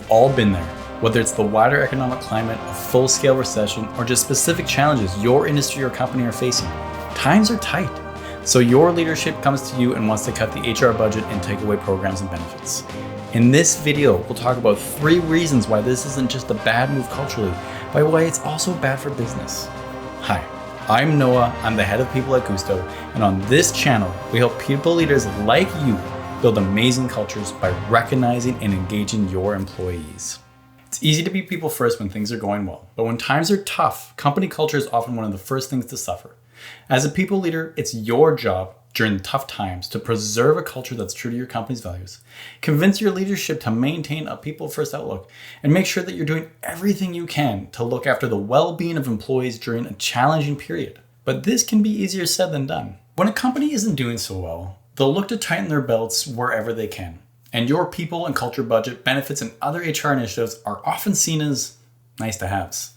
all been there. Whether it's the wider economic climate, a full-scale recession, or just specific challenges your industry or company are facing, times are tight. So your leadership comes to you and wants to cut the HR budget and take away programs and benefits. In this video, we'll talk about 3 reasons why this isn't just a bad move culturally, but why it's also bad for business. Hi, I'm Noah. I'm the head of people at Guusto, and on this channel, we help people leaders like you build amazing cultures by recognizing and engaging your employees. It's easy to be people first when things are going well, but when times are tough, company culture is often one of the first things to suffer. As a people leader, it's your job during the tough times to preserve a culture that's true to your company's values, convince your leadership to maintain a people-first outlook, and make sure that you're doing everything you can to look after the well-being of employees during a challenging period. But this can be easier said than done. When a company isn't doing so well, they'll look to tighten their belts wherever they can. And your people and culture budget, benefits, and other HR initiatives are often seen as nice-to-haves.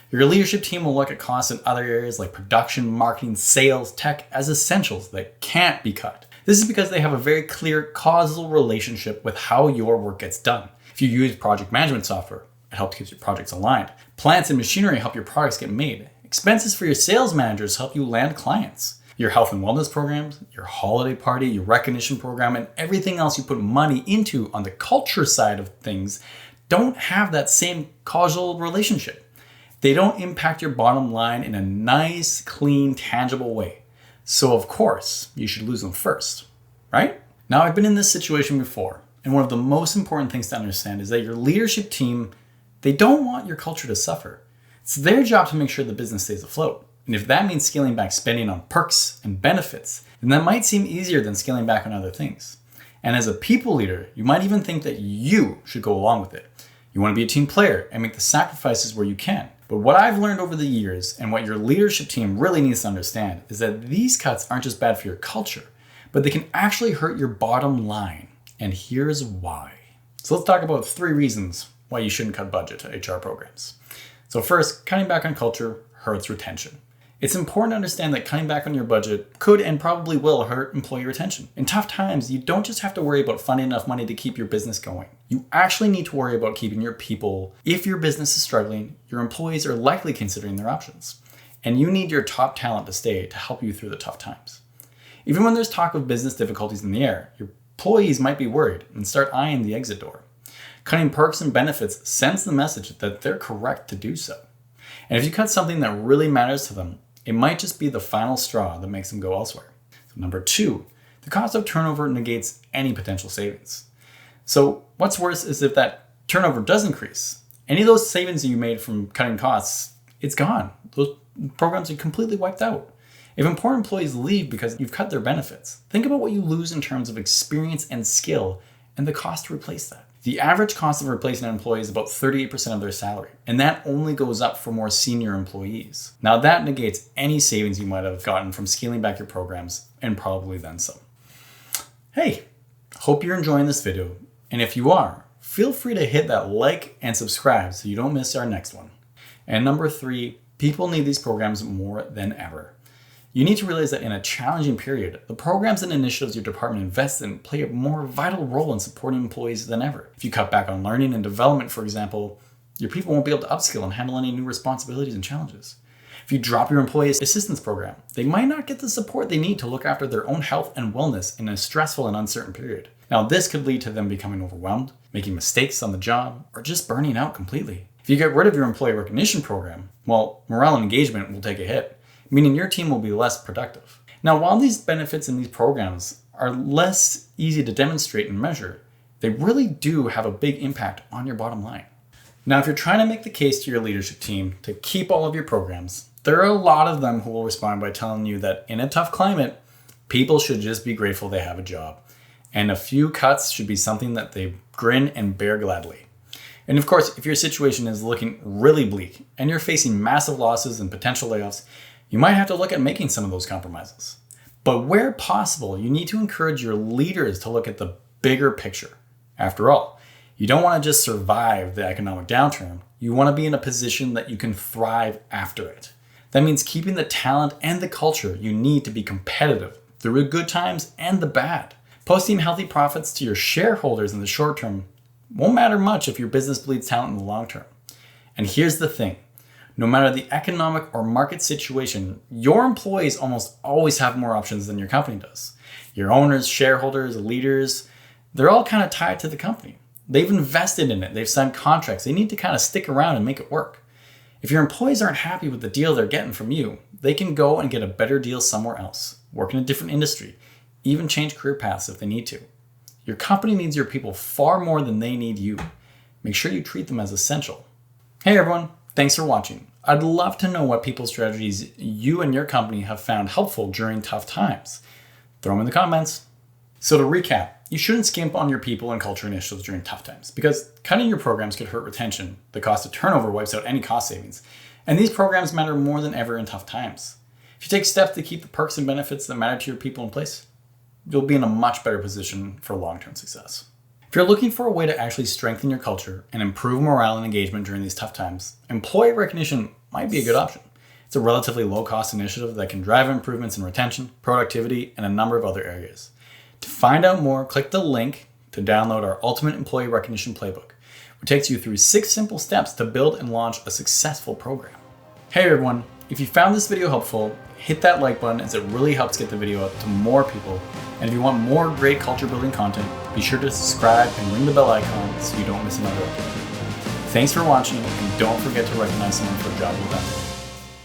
Your leadership team will look at costs in other areas like production, marketing, sales, tech as essentials that can't be cut. This is because they have a very clear causal relationship with how your work gets done. If you use project management software, it helps keep your projects aligned. Plants and machinery help your products get made. Expenses for your sales managers help you land clients. Your health and wellness programs, your holiday party, your recognition program, and everything else you put money into on the culture side of things don't have that same causal relationship. They don't impact your bottom line in a nice, clean, tangible way. So of course, you should lose them first, right? Now, I've been in this situation before, and one of the most important things to understand is that your leadership team, they don't want your culture to suffer. It's their job to make sure the business stays afloat. And if that means scaling back spending on perks and benefits, then that might seem easier than scaling back on other things. And as a people leader, you might even think that you should go along with it. You want to be a team player and make the sacrifices where you can. But what I've learned over the years, and what your leadership team really needs to understand, is that these cuts aren't just bad for your culture, but they can actually hurt your bottom line. And here's why. So let's talk about 3 reasons why you shouldn't cut budget to HR programs. So first, cutting back on culture hurts retention. It's important to understand that cutting back on your budget could and probably will hurt employee retention. In tough times, you don't just have to worry about finding enough money to keep your business going. You actually need to worry about keeping your people. If your business is struggling, your employees are likely considering their options. And you need your top talent to stay to help you through the tough times. Even when there's talk of business difficulties in the air, your employees might be worried and start eyeing the exit door. Cutting perks and benefits sends the message that they're correct to do so. And if you cut something that really matters to them, it might just be the final straw that makes them go elsewhere. So number 2, the cost of turnover negates any potential savings. So what's worse is if that turnover does increase, any of those savings that you made from cutting costs, it's gone. Those programs are completely wiped out. If important employees leave because you've cut their benefits, think about what you lose in terms of experience and skill and the cost to replace that. The average cost of replacing an employee is about 38% of their salary, and that only goes up for more senior employees. Now that negates any savings you might have gotten from scaling back your programs, and probably then some. Hey, hope you're enjoying this video, and if you are, feel free to hit that like and subscribe so you don't miss our next one. And number 3, people need these programs more than ever. You need to realize that in a challenging period, the programs and initiatives your department invests in play a more vital role in supporting employees than ever. If you cut back on learning and development, for example, your people won't be able to upskill and handle any new responsibilities and challenges. If you drop your employee assistance program, they might not get the support they need to look after their own health and wellness in a stressful and uncertain period. Now, this could lead to them becoming overwhelmed, making mistakes on the job, or just burning out completely. If you get rid of your employee recognition program, well, morale and engagement will take a hit, meaning your team will be less productive. Now, while these benefits in these programs are less easy to demonstrate and measure, they really do have a big impact on your bottom line. Now, if you're trying to make the case to your leadership team to keep all of your programs, there are a lot of them who will respond by telling you that in a tough climate, people should just be grateful they have a job. And a few cuts should be something that they grin and bear gladly. And of course, if your situation is looking really bleak and you're facing massive losses and potential layoffs, you might have to look at making some of those compromises. But where possible, you need to encourage your leaders to look at the bigger picture. After all, you don't want to just survive the economic downturn. You want to be in a position that you can thrive after it. That means keeping the talent and the culture you need to be competitive through the good times and the bad. Posting healthy profits to your shareholders in the short term Won't matter much if your business bleeds talent in the long term. And here's the thing. No matter the economic or market situation, your employees almost always have more options than your company does. Your owners, shareholders, leaders, they're all kind of tied to the company. They've invested in it. They've signed contracts. They need to kind of stick around and make it work. If your employees aren't happy with the deal they're getting from you, they can go and get a better deal somewhere else, work in a different industry, even change career paths if they need to. Your company needs your people far more than they need you. Make sure you treat them as essential. Hey everyone, thanks for watching. I'd love to know what people strategies you and your company have found helpful during tough times. Throw them in the comments. So to recap, you shouldn't skimp on your people and culture initiatives during tough times because cutting your programs could hurt retention. The cost of turnover wipes out any cost savings. And these programs matter more than ever in tough times. If you take steps to keep the perks and benefits that matter to your people in place, you'll be in a much better position for long-term success. If you're looking for a way to actually strengthen your culture and improve morale and engagement during these tough times, employee recognition might be a good option. It's a relatively low-cost initiative that can drive improvements in retention, productivity, and a number of other areas. To find out more, click the link to download our Ultimate Employee Recognition Playbook, which takes you through 6 simple steps to build and launch a successful program. Hey everyone, if you found this video helpful, hit that like button as it really helps get the video out to more people. And if you want more great culture building content, be sure to subscribe and ring the bell icon so you don't miss another update. Thanks for watching, and don't forget to recognize someone for a job well done.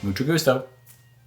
Mucho gusto.